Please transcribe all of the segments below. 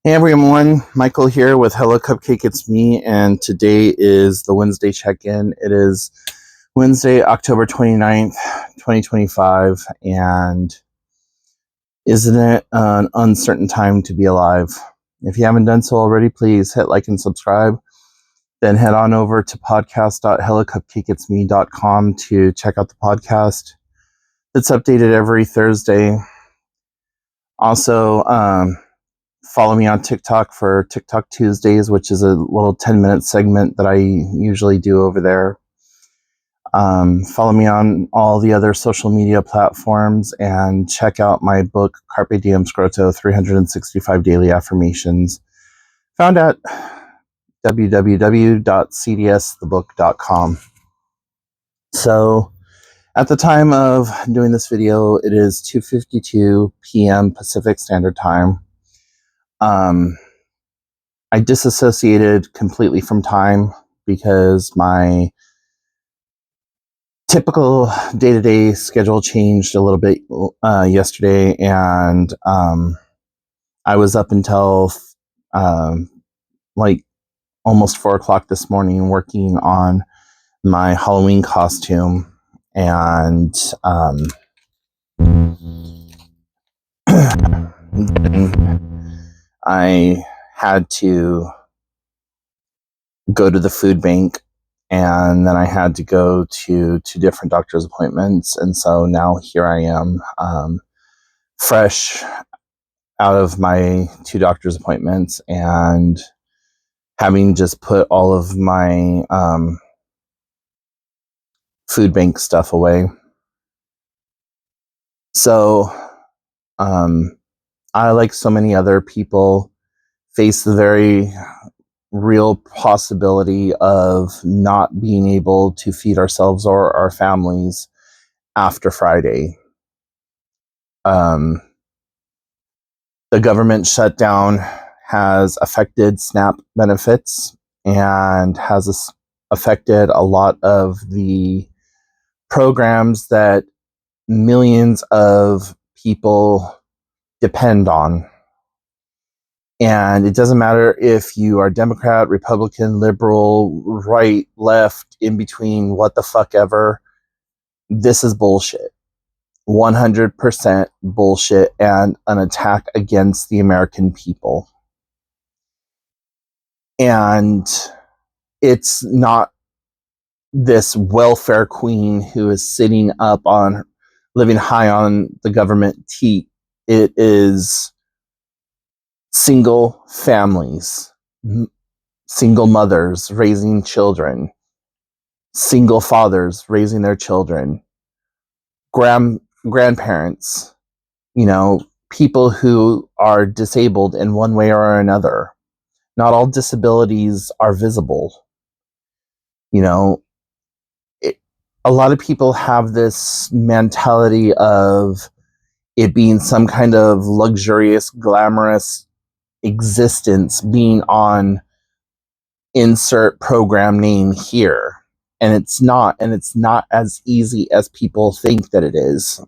Hey everyone, Michael here with Hello Cupcake It's Me, and today is the Wednesday check-in. It is Wednesday, October 29th, 2025, and isn't it an uncertain time to be alive? If you haven't done so already, please hit like and subscribe. Then head on over to podcast.hellocupcakeitsme.com to check out the podcast. It's updated every Thursday. Also, follow me on TikTok for TikTok Tuesdays, which is a little 10-minute segment that I usually do over there. Follow me on all the other social media platforms and check out my book, Carpe Diem Scroto, 365 Daily Affirmations, found at www.cdsthebook.com. So at the time of doing this video, it is 2:52 p.m. Pacific Standard Time. I disassociated completely from time because my typical day-to-day schedule changed a little bit yesterday, and I was up until like almost 4 o'clock this morning working on my Halloween costume, and I had to go to the food bank, and then I had to go to 2 different doctor's appointments. And so now here I am, fresh out of my 2 doctor's appointments and having just put all of my food bank stuff away. So I, like so many other people, face the very real possibility of not being able to feed ourselves or our families after Friday. The government shutdown has affected SNAP benefits and has affected a lot of the programs that millions of people depend on. And it doesn't matter if you are Democrat, Republican, liberal, right, left, in between, what the fuck ever. This is bullshit. 100% bullshit and an attack against the American people. And it's not this welfare queen who is sitting up on, living high on the government teat. It is single families, single mothers raising children, single fathers raising their children, grandparents, people who are disabled in one way or another. Not all disabilities are visible. A lot of people have this mentality of it being some kind of luxurious, glamorous existence being on insert program name here. And it's not as easy as people think that it is.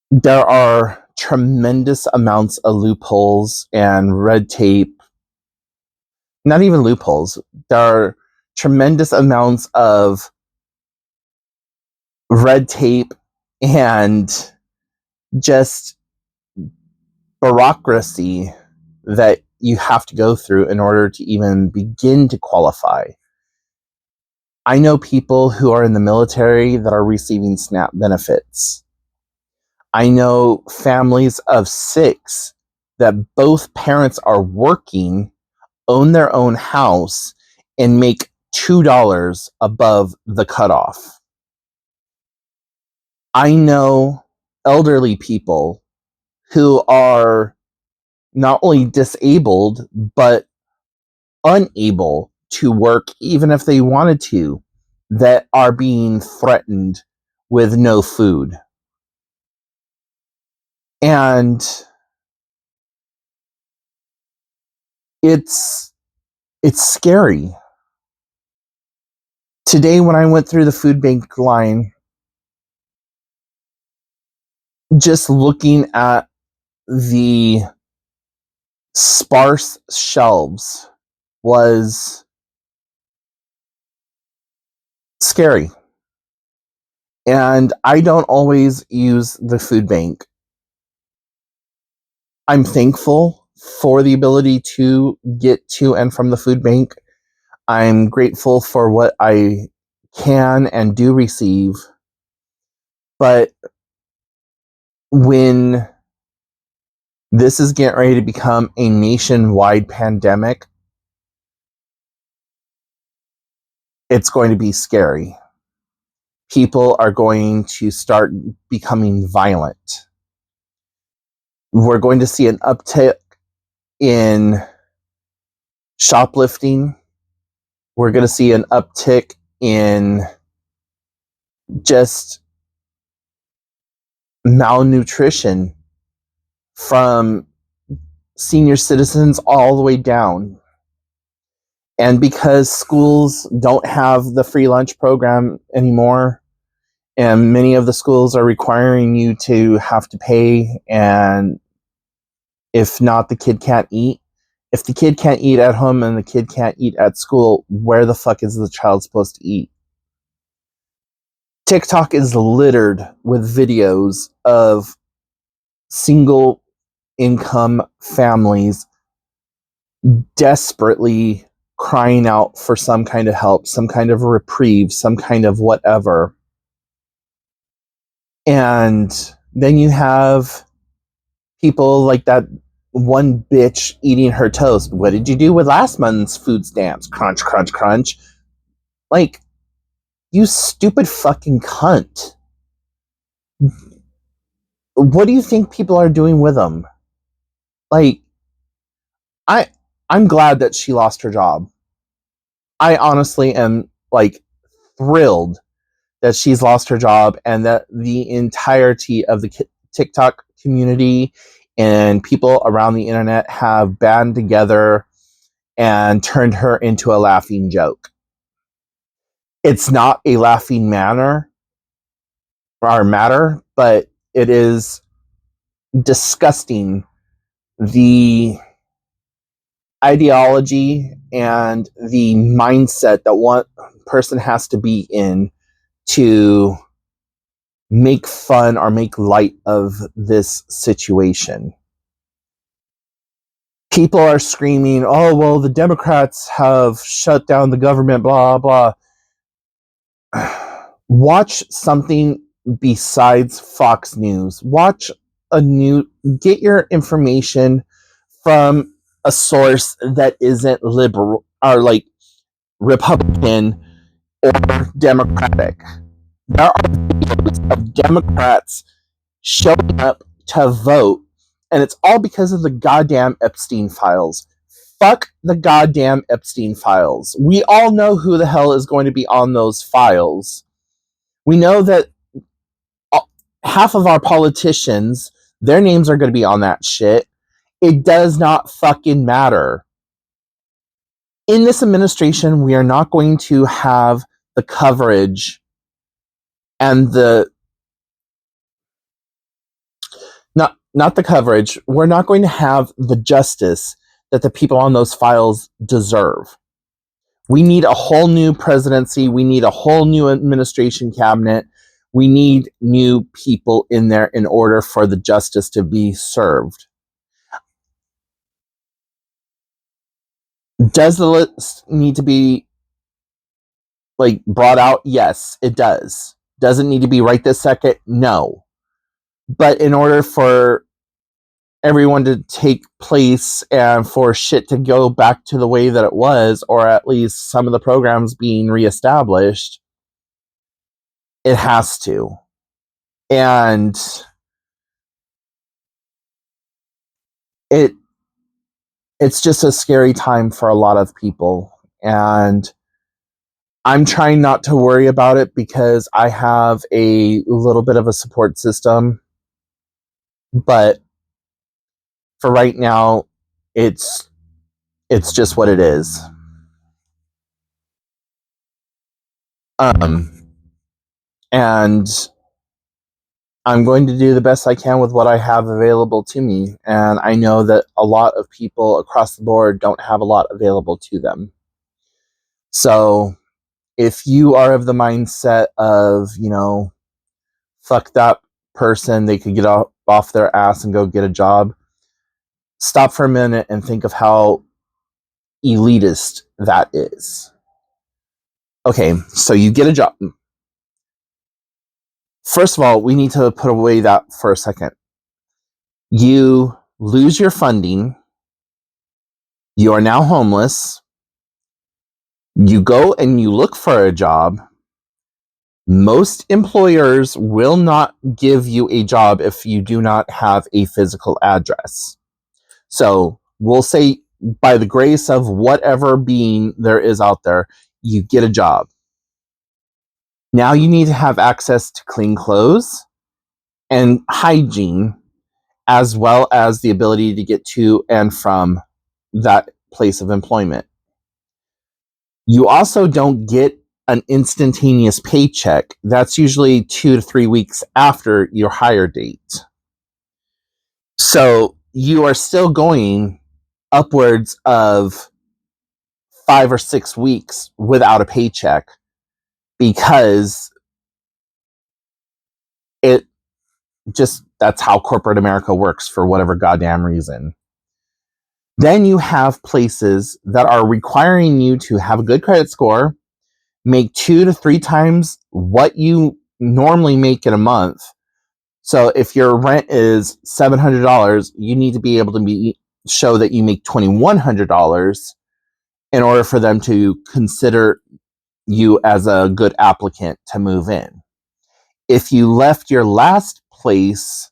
There are tremendous amounts of loopholes and red tape. Not even loopholes. There are tremendous amounts of red tape and just bureaucracy that you have to go through in order to even begin to qualify. I know people who are in the military that are receiving SNAP benefits. I know families of 6 that both parents are working, own their own house, and make $2 above the cutoff. I know elderly people who are not only disabled, but unable to work even if they wanted to, that are being threatened with no food. And it's scary. Today, when I went through the food bank line, just looking at the sparse shelves was scary. And I don't always use the food bank. I'm thankful for the ability to get to and from the food bank. I'm grateful for what I can and do receive. But when this is getting ready to become a nationwide pandemic, it's going to be scary. People are going to start becoming violent. We're going to see an uptick in shoplifting. We're going to see an uptick in just malnutrition from senior citizens all the way down. And because schools don't have the free lunch program anymore, and many of the schools are requiring you to have to pay, and if not, the kid can't eat. If the kid can't eat at home and the kid can't eat at school, where the fuck is the child supposed to eat? TikTok is littered with videos of single income families desperately crying out for some kind of help, some kind of reprieve, some kind of whatever. And then you have people like that one bitch eating her toast. What did you do with last month's food stamps? Crunch, crunch, crunch. Like, you stupid fucking cunt. What do you think people are doing with them? Like, I I'm glad that she lost her job. I honestly am like thrilled that she's lost her job and that the entirety of the TikTok community and people around the internet have band together and turned her into a laughing joke. It's not a laughing matter, but it is disgusting the ideology and the mindset that one person has to be in to make fun or make light of this situation. People are screaming, oh, well, the Democrats have shut down the government, blah, blah. Watch something besides Fox News. Get your information from a source that isn't liberal or like Republican or Democratic. There are videos of Democrats showing up to vote, and it's all because of the goddamn Epstein files. Fuck the goddamn Epstein files. We all know who the hell is going to be on those files. We know that half of our politicians, their names are going to be on that shit. It does not fucking matter. In this administration, we are not going to have the coverage and the not the coverage. We're not going to have the justice that the people on those files deserve. We need a whole new presidency. We need a whole new administration cabinet. We need new people in there in order for the justice to be served. Does the list need to be like brought out? Yes, it does. Does it need to be right this second? No. But in order for everyone to take place and for shit to go back to the way that it was, or at least some of the programs being reestablished, it has to. And it's just a scary time for a lot of people. And I'm trying not to worry about it because I have a little bit of a support system. But for right now, it's just what it is. And I'm going to do the best I can with what I have available to me. And I know that a lot of people across the board don't have a lot available to them. So if you are of the mindset of, fuck that person, they could get off their ass and go get a job, stop for a minute and think of how elitist that is. Okay, so you get a job. First of all, we need to put away that for a second. You lose your funding. You are now homeless. You go and you look for a job. Most employers will not give you a job if you do not have a physical address. So we'll say, by the grace of whatever being there is out there, you get a job. Now you need to have access to clean clothes and hygiene, as well as the ability to get to and from that place of employment. You also don't get an instantaneous paycheck. That's usually 2 to 3 weeks after your hire date. So you are still going upwards of 5 or 6 weeks without a paycheck, because it just, that's how corporate America works for whatever goddamn reason. Then you have places that are requiring you to have a good credit score, make 2 to 3 times what you normally make in a month. So if your rent is $700, you need to be able to show that you make $2,100 in order for them to consider you as a good applicant to move in. If you left your last place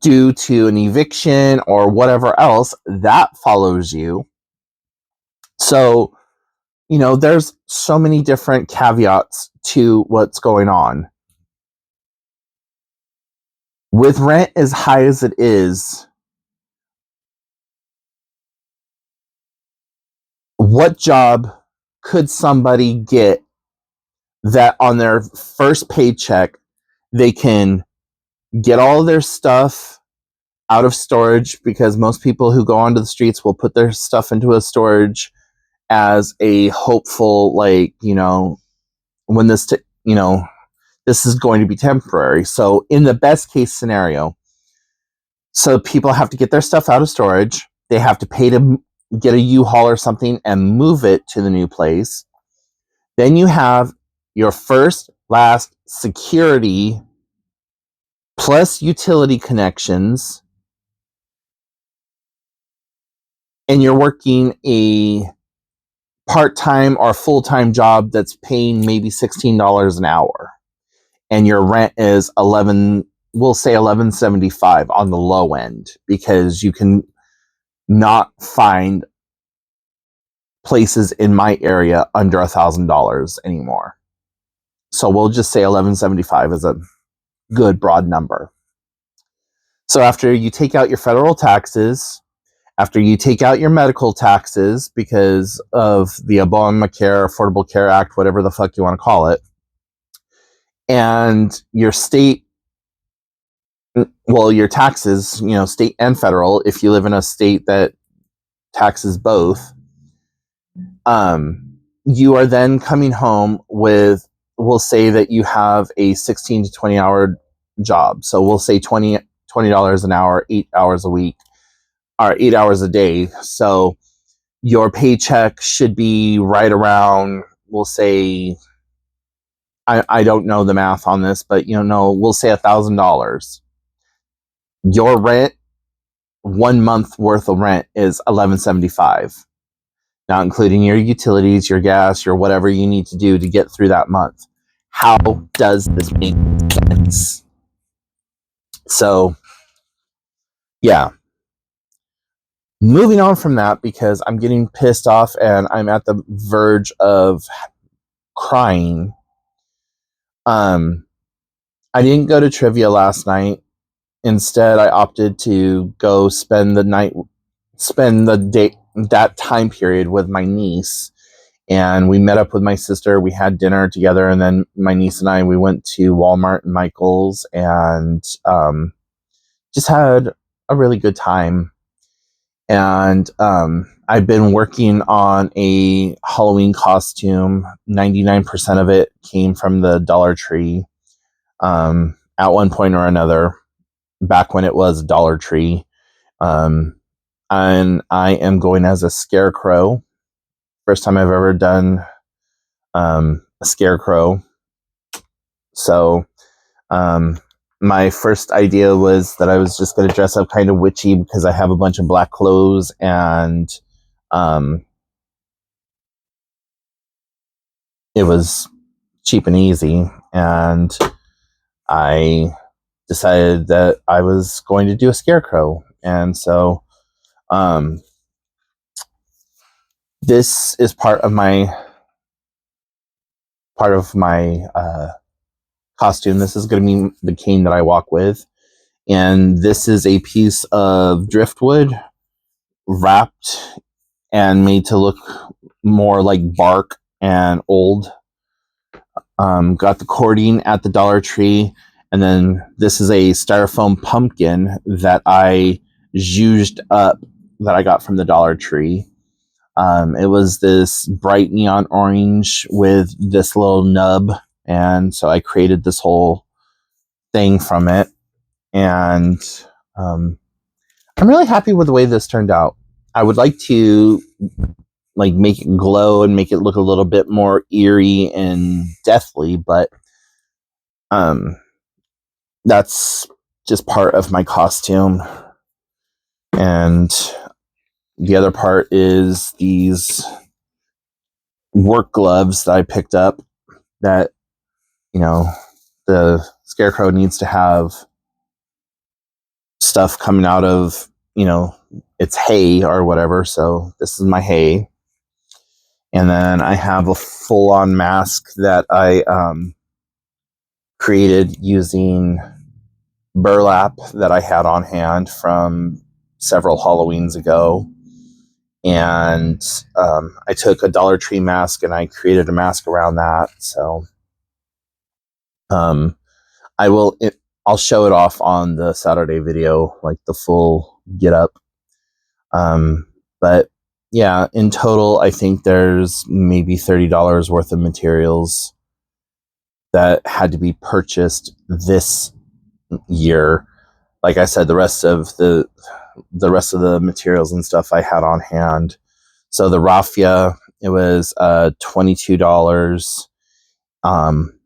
due to an eviction or whatever else, that follows you. So, there's so many different caveats to what's going on. With rent as high as it is, what job could somebody get that on their first paycheck they can get all their stuff out of storage? Because most people who go onto the streets will put their stuff into a storage as a hopeful, when this this is going to be temporary. So in the best case scenario, so people have to get their stuff out of storage, they have to pay to get a U-Haul or something and move it to the new place. Then you have your first, last security plus utility connections, and you're working a part-time or full-time job that's paying maybe $16 an hour, and your rent is we'll say $11.75 on the low end, because you can not find places in my area under $1,000 anymore. So we'll just say $11.75 is a good broad number. So after you take out your federal taxes, after you take out your medical taxes because of the Obamacare, Affordable Care Act, whatever the fuck you want to call it, and your state, your taxes, state and federal, if you live in a state that taxes both, you are then coming home with, we'll say that you have a 16 to 20 hour job. So we'll say $20 an hour, 8 hours a week, or 8 hours a day. So your paycheck should be right around, we'll say, I don't know the math on this, but we'll say $1,000. Your rent, 1 month worth of rent, is $11.75. Not including your utilities, your gas, your whatever you need to do to get through that month. How does this make sense? So, yeah. Moving on from that, because I'm getting pissed off and I'm at the verge of crying. I didn't go to trivia last night. Instead, I opted to go spend the day, that time period, with my niece And we met up with my sister. We had dinner together, and then my niece and I, we went to Walmart and Michael's, and just had a really good time. And I've been working on a Halloween costume. 99% of it came from the Dollar Tree at one point or another, back when it was Dollar Tree. And I am going as a scarecrow. First time I've ever done a scarecrow. So my first idea was that I was just going to dress up kind of witchy because I have a bunch of black clothes, and it was cheap and easy. And I decided that I was going to do a scarecrow. And so this is part of my costume. This is going to be the cane that I walk with. And this is a piece of driftwood wrapped and made to look more like bark and old. Got the cording at the Dollar Tree. And then this is a styrofoam pumpkin that I zhuzhed up that I got from the Dollar Tree. It was this bright neon orange with this little nub. And so I created this whole thing from it. And I'm really happy with the way this turned out. I would like to make it glow and make it look a little bit more eerie and deathly, but that's just part of my costume. And the other part is these work gloves that I picked up that, the scarecrow needs to have stuff coming out of, its hay or whatever. So this is my hay. And then I have a full-on mask that I created using burlap that I had on hand from several Halloweens ago. And I took a Dollar Tree mask and I created a mask around that. So I'll show it off on the Saturday video, like the full get up. But yeah, in total, I think there's maybe $30 worth of materials that had to be purchased this year. Like I said, the rest of the materials and stuff I had on hand. So the raffia, it was $22,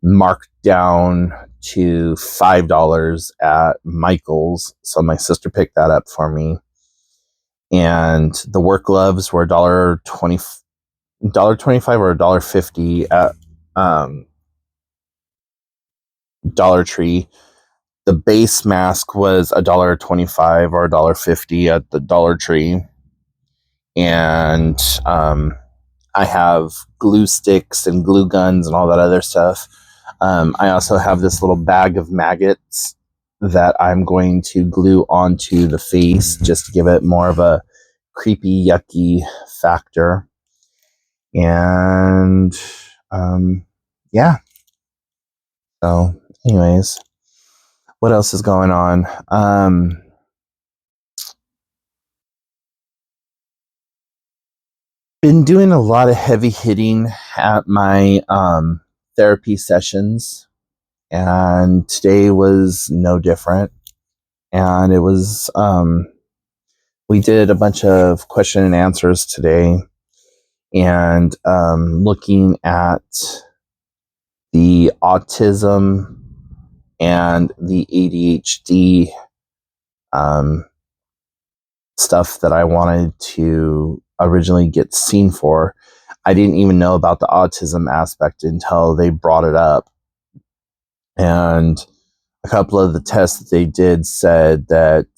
marked down to $5 at Michael's. So my sister picked that up for me. And the work gloves were $1.25 or $1.50 at Dollar Tree. The base mask was $1.25 or $1.50 at the Dollar Tree. And I have glue sticks and glue guns and all that other stuff. I also have this little bag of maggots that I'm going to glue onto the face just to give it more of a creepy, yucky factor. And yeah. So anyways, what else is going on? Been doing a lot of heavy hitting at my therapy sessions, and today was no different. And it was we did a bunch of question and answers today, and looking at the autism and the ADHD stuff that I wanted to originally get seen for. I didn't even know about the autism aspect until they brought it up. And a couple of the tests that they did said that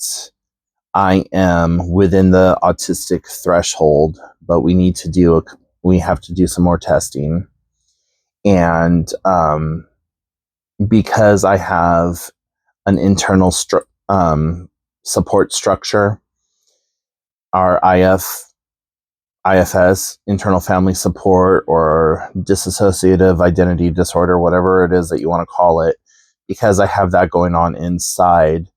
I am within the autistic threshold, but we have to do some more testing. And because I have an internal support structure, our IF IFS, internal family support, or dissociative identity disorder, whatever it is that you want to call it, because I have that going on inside,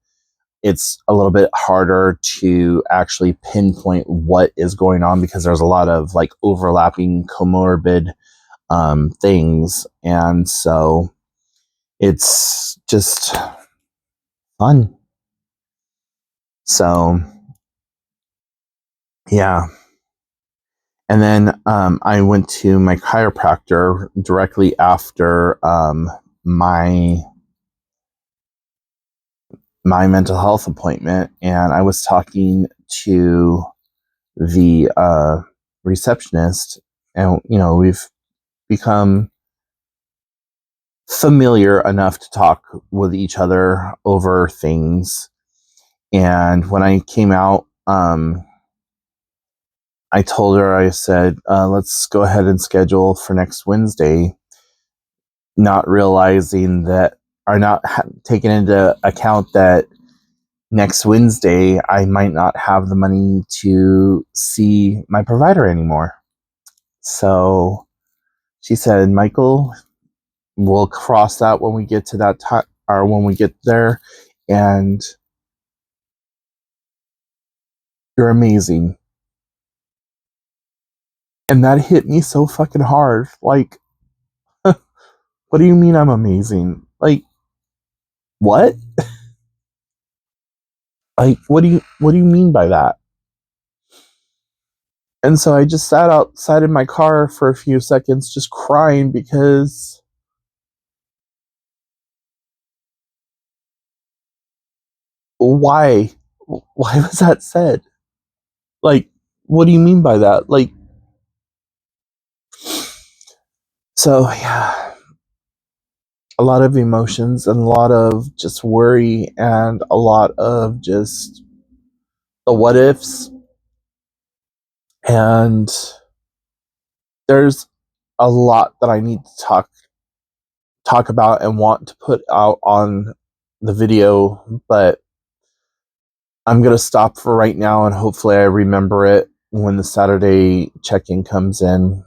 it's a little bit harder to actually pinpoint what is going on because there's a lot of like overlapping comorbid things. And so it's just fun. So, yeah. And then I went to my chiropractor directly after my mental health appointment, and I was talking to the receptionist, and we've become familiar enough to talk with each other over things. And when I came out, I told her, I said, let's go ahead and schedule for next Wednesday, not realizing that, or not taking into account that next Wednesday I might not have the money to see my provider anymore. So she said, Michael, we'll cross that when we get to that time, or when we get there, and you're amazing. And that hit me so fucking hard. Like, what do you mean I'm amazing? Like, what? Like, what do you mean by that? And so I just sat outside in my car for a few seconds just crying because why? Why was that said? Like, what do you mean by that? Like, so yeah, a lot of emotions and a lot of just worry and a lot of just the what ifs. And there's a lot that I need to talk about and want to put out on the video, but I'm going to stop for right now, and hopefully I remember it when the Saturday check-in comes in.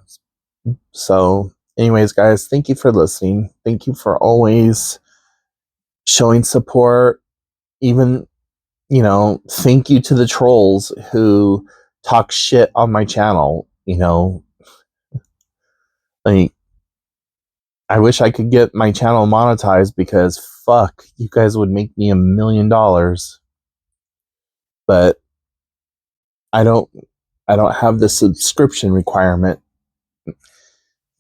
So anyways, guys, thank you for listening. Thank you for always showing support. Even, thank you to the trolls who talk shit on my channel. Like, I wish I could get my channel monetized because fuck, you guys would make me $1 million. But I don't have the subscription requirement.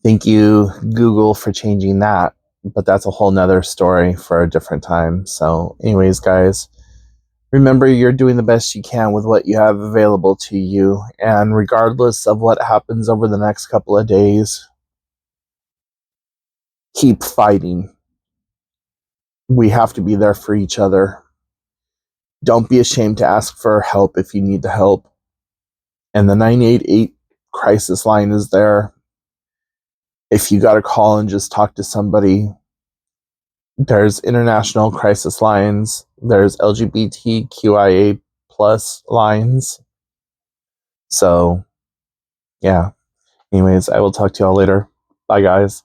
Thank you, Google, for changing that. But that's a whole nother story for a different time. So anyways, guys, remember, you're doing the best you can with what you have available to you. And regardless of what happens over the next couple of days, keep fighting. We have to be there for each other. Don't be ashamed to ask for help if you need the help. And the 988 crisis line is there. If you got to call and just talk to somebody, there's international crisis lines. There's LGBTQIA plus lines. So, yeah. Anyways, I will talk to y'all later. Bye, guys.